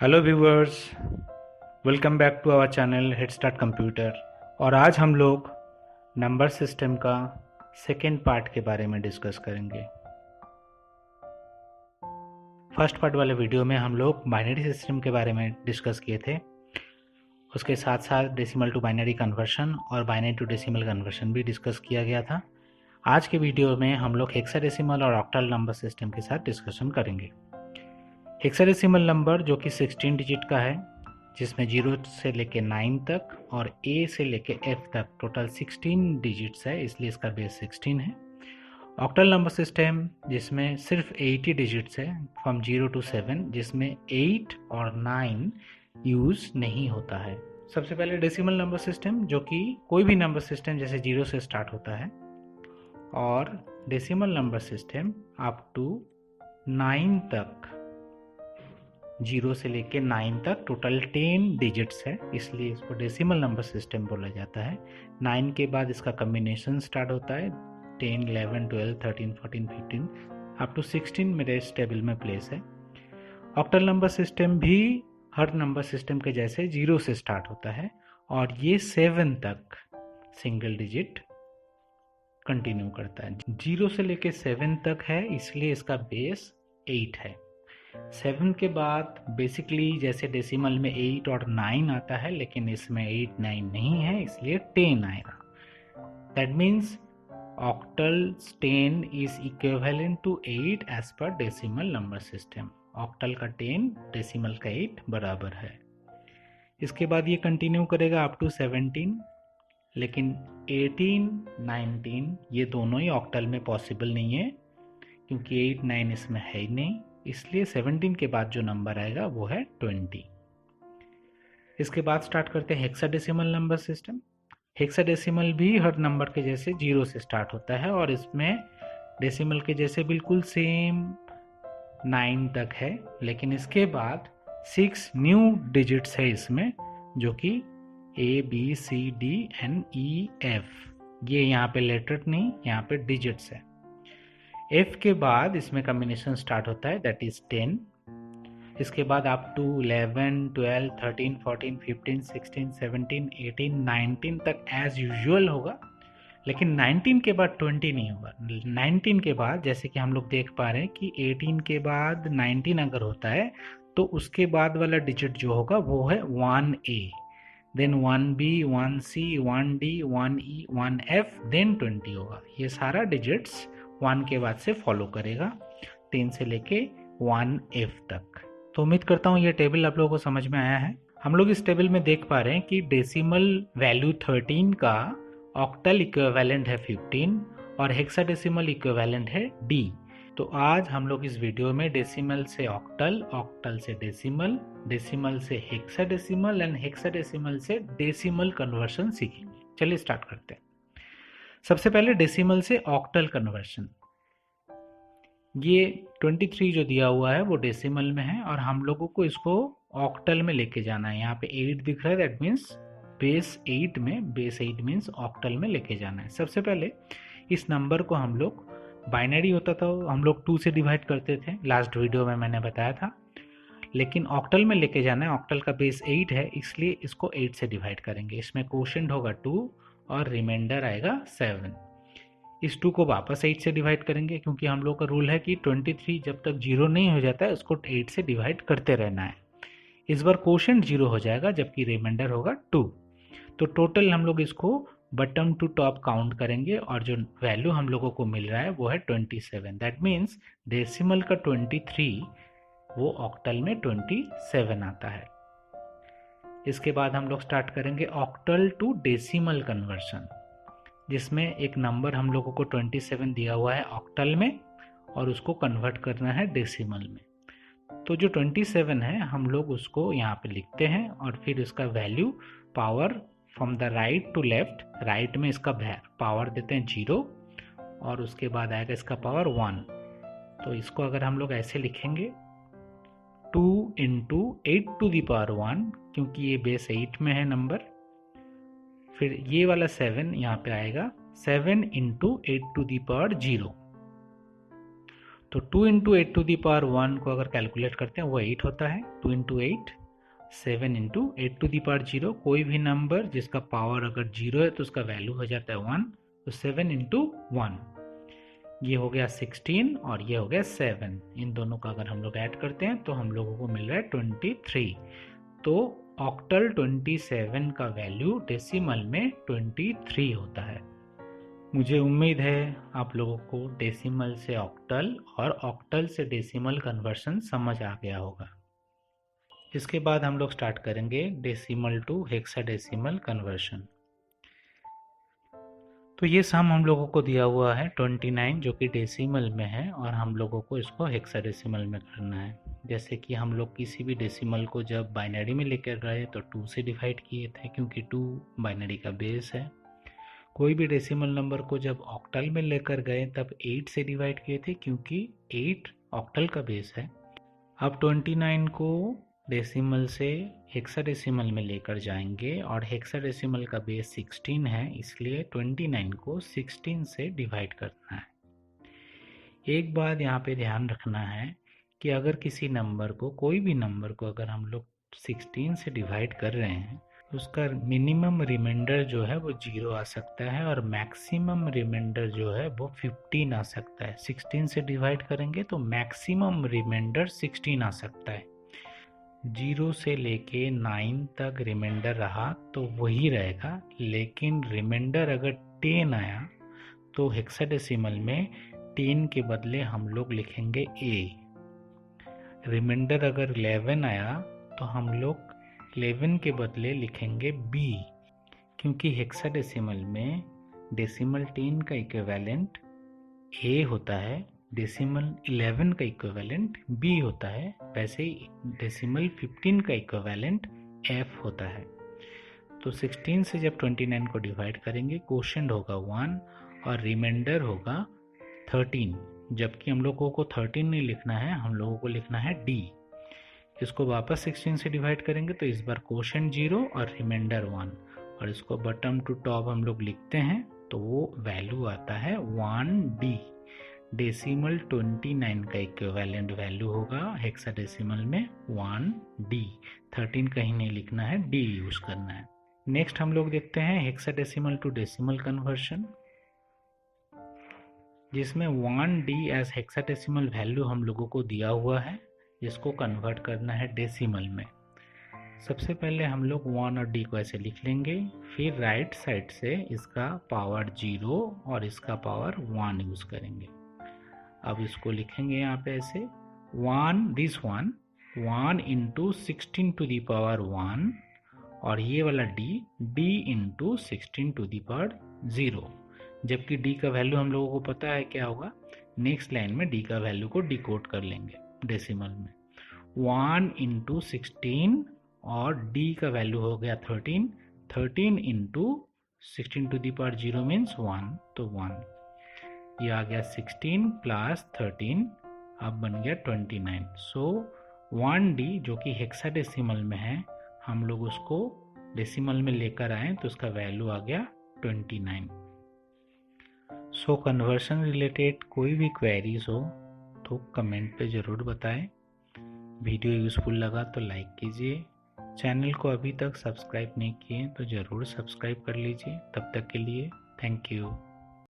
Hello viewers, welcome back to our channel head start computer. और आज हम लोग नंबर सिस्टम का सेकेंड पार्ट के बारे में डिस्कस करेंगे। फर्स्ट पार्ट वाले वीडियो में हम लोग बाइनरी सिस्टम के बारे में डिस्कस किए थे। उसके साथ साथ डेसिमल टू बाइनरी कन्वर्शन और बाइनरी टू डेसिमल कन्वर्शन भी डिस्कस किया गया था। आज के वीडियो में हम लोग हेक्साडेसिमल और ऑक्टल नंबर सिस्टम के साथ डिस्कशन करेंगे। हेक्साडेसिमल नंबर जो कि 16 डिजिट का है, जिसमें 0 से लेके 9 तक और A से लेके F तक टोटल 16 डिजिट्स है, इसलिए इसका बेस 16 है। ऑक्टल नंबर सिस्टम जिसमें सिर्फ 80 डिजिट्स है फ्रॉम 0 to 7, जिसमें 8 और 9 यूज नहीं होता है। सबसे पहले डेसिमल नंबर सिस्टम जो कि कोई भी नंबर सिस्टम जैसे 0 से स्टार्ट होता है, और decimal number system up to 9 तक, 0 से लेके 9 तक टोटल 10 डिजिट्स है, इसलिए इसको डेसिमल नंबर सिस्टम बोला जाता है। 9 के बाद इसका कम्बिनेशन स्टार्ट होता है, 10, 11, 12, 13, 14, 15 अप टू 16 मेरे इस टेबल में प्लेस है। ऑक्टल नंबर सिस्टम भी हर नंबर सिस्टम के जैसे 0 से स्टार्ट होता है और ये 7 तक सिंगल डिजिट कंटिन्यू करता है। 0 से लेके 7 तक है, इसलिए इसका बेस 8 है। 7 के बाद बेसिकली जैसे डेसिमल में 8 और 9 आता है, लेकिन इसमें 8, 9 नहीं है, इसलिए 10 आएगा। That means octal 10 is equivalent to 8 as per decimal number system. Octal का 10 डेसिमल का 8 बराबर है। इसके बाद ये कंटिन्यू करेगा अप टू 17, लेकिन 18, 19 ये दोनों ही ऑक्टल में पॉसिबल नहीं है, क्योंकि 8, 9 इसमें है ही नहीं, इसलिए 17 के बाद जो नंबर आएगा वो है 20। इसके बाद स्टार्ट करते हैं हेक्साडेसिमल नंबर सिस्टम। हेक्साडेसिमल भी हर नंबर के जैसे 0 से स्टार्ट होता है और इसमें डेसिमल के जैसे बिल्कुल सेम 9 तक है, लेकिन इसके बाद 6 न्यू डिजिट्स है इसमें, जो कि ABCDNEF, ये यहाँ पे लेटर नहीं, यहाँ पे डिजिट्स है। F के बाद इसमें कम्बिनेशन स्टार्ट होता है, दैट इज 10। इसके बाद अप टू 11, 12, 13, 14, 15, 16, 17, 18, 19 तक एज यूजुअल होगा, लेकिन 19 के बाद 20 नहीं होगा। 19 के बाद जैसे कि हम लोग देख पा रहे हैं कि 18 के बाद 19 अगर होता है तो उसके बाद वाला डिजिट जो होगा वो है 1A, then 1B, 1C, 1D, 1E, 1F, then 20 होगा। ये सारा डिजिट्स 1 के बाद से फॉलो करेगा, 10 से लेके 1F तक। तो उम्मीद करता हूँ ये टेबल आप लोगों को समझ में आया है। हम लोग इस टेबल में देख पा रहे हैं कि डेसिमल वैल्यू 13 का ऑक्टल इक्विवेलेंट है 15 और हेक्साडेसिमल इक्विवेलेंट है D। तो आज हम लोग इस वीडियो में डेसिमल से ऑक्टल, ऑक्टल से डेसिमल, डेसिमल से हेक्साडेसिमल एंड हेक्साडेसिमल से डेसिमल कन्वर्शन सीखेंगे। चलिए स्टार्ट करते हैं। सबसे पहले डेसिमल से ऑक्टल कन्वर्शन। ये 23 जो दिया हुआ है वो डेसिमल में है और हम लोगों को इसको ऑक्टल में लेके जाना है। यहाँ पे 8 दिख रहा है, दैट मीन्स बेस 8 में, बेस 8 मीन्स ऑक्टल में लेके जाना है। सबसे पहले इस नंबर को हम लोग, बाइनरी होता था हम लोग 2 से डिवाइड करते थे, लास्ट वीडियो में मैंने बताया था, लेकिन ऑक्टल में लेके जाना है। ऑक्टल का बेस 8 है, इसलिए इसको 8 से डिवाइड करेंगे। इसमें क्वोशंट होगा 2 और रिमाइंडर आएगा 7। इस 2 को वापस 8 से डिवाइड करेंगे, क्योंकि हम लोग का रूल है कि 23 जब तक 0 नहीं हो जाता है उसको 8 से डिवाइड करते रहना है। इस बार क्वोशंट 0 हो जाएगा जबकि रिमाइंडर होगा 2। तो टोटल हम लोग इसको बटम टू टॉप काउंट करेंगे और जो वैल्यू हम लोगों को मिल रहा है वो है 27। दैट मीन्स डेसिमल का 23 वो ऑक्टल में 27 आता है। इसके बाद हम लोग स्टार्ट करेंगे ऑक्टल टू डेसिमल कन्वर्शन, जिसमें एक नंबर हम लोगों को 27 दिया हुआ है ऑक्टल में और उसको कन्वर्ट करना है डेसिमल में। तो जो 27 है हम लोग उसको यहाँ पे लिखते हैं और फिर इसका value power from the right to left, right में इसका पावर देते हैं 0 और उसके बाद आएगा इसका पावर 1। तो इसको अगर हम लोग ऐसे लिखेंगे 2 इंटू 8 टू द पावर 1, क्योंकि ये बेस 8 में है नंबर, फिर ये वाला 7 यहाँ पे आएगा 7 इंटू 8 टू द पावर 0। तो 2 इंटू 8 टू दी पावर 1 को अगर कैलकुलेट करते हैं वो 8 होता है। 2 into 8, 7 into 8 to the power 0, कोई भी नंबर जिसका पावर अगर 0 है तो उसका वैल्यू हो जाता है 1, तो 7 इंटू 1, ये हो गया 16 और ये हो गया 7। इन दोनों का अगर हम लोग ऐड करते हैं तो हम लोगों को मिल रहा है 23। तो ऑक्टल 27 का वैल्यू डेसिमल में 23 होता है। मुझे उम्मीद है आप लोगों को डेसिमल से ऑक्टल और ऑक्टल से डेसिमल कन्वर्शन समझ आ गया होगा। इसके बाद हम लोग स्टार्ट करेंगे डेसिमल टू हेक्साडेसिमल कन्वर्शन। तो ये सम हम लोगों को दिया हुआ है 29 जो कि डेसिमल में है और हम लोगों को इसको हेक्साडेसिमल में करना है। जैसे कि हम लोग किसी भी डेसिमल को जब बाइनरी में लेकर गए तो 2 से डिवाइड किए थे क्योंकि 2 बाइनरी का बेस है। कोई भी डेसिमल नंबर को जब ऑक्टल में लेकर गए तब 8 से डिवाइड किए थे क्योंकि 8 ऑक्टल का बेस है। अब 29 को डेसिमल से हेक्साडेसिमल में लेकर जाएंगे और हेक्साडेसिमल का बेस 16 है, इसलिए 29 को 16 से डिवाइड करना है। एक बात यहाँ पे ध्यान रखना है कि अगर किसी नंबर को, कोई भी नंबर को अगर हम लोग 16 से डिवाइड कर रहे हैं उसका मिनिमम रिमाइंडर जो है वो 0 आ सकता है और मैक्सिमम रिमाइंडर जो है वो 15 आ सकता है। 16 से डिवाइड करेंगे तो मैक्सिमम रिमाइंडर 16 आ सकता है। 0 से लेके 9 तक रिमाइंडर रहा तो वही रहेगा, लेकिन रिमाइंडर अगर 10 आया तो हेक्साडेसिमल में 10 के बदले हम लोग लिखेंगे A। रिमाइंडर अगर 11 आया तो हम लोग 11 के बदले लिखेंगे B, क्योंकि हेक्साडेसिमल में डेसिमल 10 का इक्विवेलेंट A होता है, डेसिमल 11 का इक्विवेलेंट B होता है, वैसे ही डेसिमल 15 का इक्विवेलेंट F होता है। तो 16 से जब 29 को डिवाइड करेंगे क्वोशंट होगा 1 और रिमाइंडर होगा 13, जबकि हम लोगों को 13 नहीं लिखना है, हम लोगों को लिखना है D। इसको वापस 16 से डिवाइड करेंगे तो इस बार क्वोशंट 0 और रिमाइंडर 1, और इसको बॉटम टू टॉप हम लोग लिखते हैं तो वो वैल्यू आता है 1D। डेसिमल 29 का इक्विवेलेंट वैल्यू होगा हेक्साडेसिमल में 1D। 13 कहीं नहीं लिखना है, D यूज करना है। नेक्स्ट हम लोग देखते हैं हेक्साडेसिमल टू डेसिमल कन्वर्शन, जिसमें 1D एज हेक्साडेसिमल वैल्यू हम लोगों को दिया हुआ है, जिसको कन्वर्ट करना है डेसिमल में। सबसे पहले हम लोग 1 और D को ऐसे लिख लेंगे, फिर राइट साइड से इसका पावर 0 और इसका पावर 1 यूज करेंगे। अब इसको लिखेंगे यहाँ पे ऐसे 1 इंटू 16 टू दी पावर 1 और ये वाला D into 16 to the power 0, जबकि D का वैल्यू हम लोगों को पता है क्या होगा। नेक्स्ट लाइन में D का वैल्यू को डिकोड कर लेंगे डेसिमल में। 1 इंटू 16 और D का वैल्यू हो गया 13, 13 into 16 to the power 0 means 1, तो 1, ये आ गया 16 प्लस 13, अब बन गया 29। सो 1D जो कि हेक्साडेसिमल में है, हम लोग उसको डेसिमल में लेकर आए तो उसका वैल्यू आ गया 29। सो कन्वर्शन रिलेटेड कोई भी क्वेरीज हो तो कमेंट पे ज़रूर बताएं। वीडियो यूज़फुल लगा तो लाइक कीजिए। चैनल को अभी तक सब्सक्राइब नहीं किए तो ज़रूर सब्सक्राइब कर लीजिए। तब तक के लिए थैंक यू।